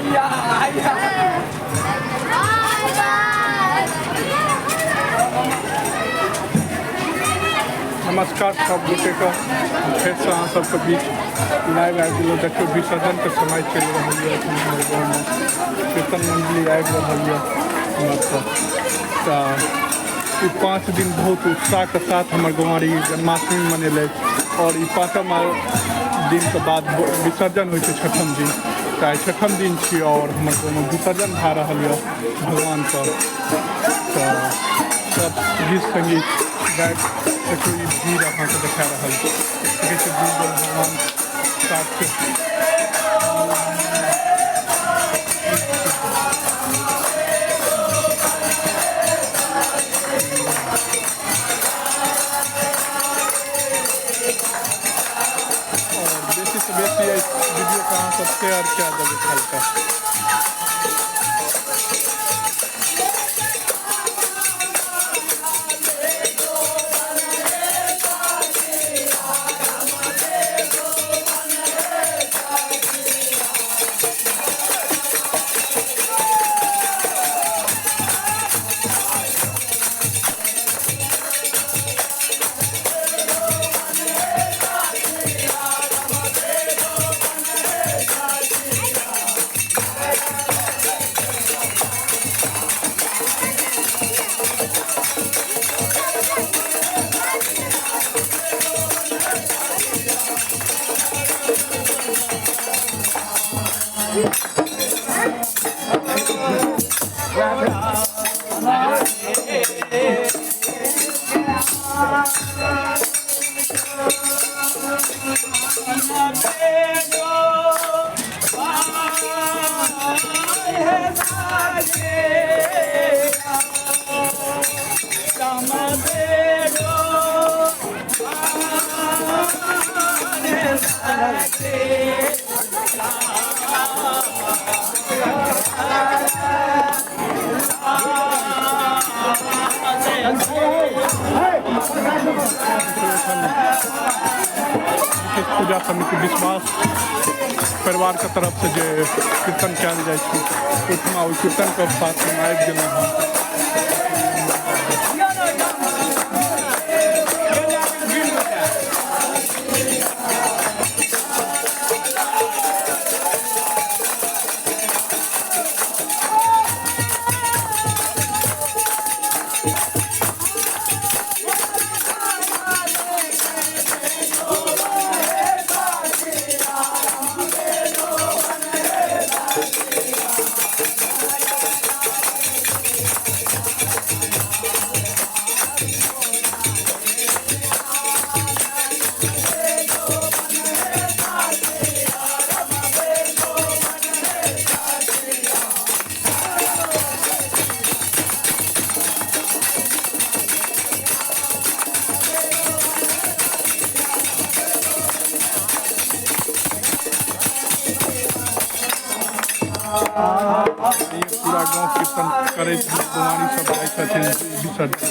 नमस्कार सब गोटे के फिर से अहाँ सबके बीच लाइव आबि गेलहुँ। देखियौ विसर्जन के समय चलि रहल है हमर गाँव में। कीर्तन मंडली आबि रहल है हमर सब। 5 दिन बहुत उत्साह के साथ हमर गंवारी जन्माष्टमी मनेले और 5म दिन के बाद विसर्जन होइ छै 6म दिन। तो 6म दिन छी और हमर गाँव में विसर्जन भए रहल है भगवान के। तो सब गीत संगीत गायब देखियौ ई भीड़ अहाँके देखा रहल छै भगवान साथ बेसी से बेसी वीडियो का अहाँ सब शेयर कए देबै खालका। पूजा समिति विश्वास परिवार के तरफ से जो कीर्तन कयल जाइ छै ओहिठमा ओहि कीर्तन के साथ में आबि गेलहुँ हम। पूरा गाँव कीर्तन करे गंवारी सब आए छथिन विसर्जन।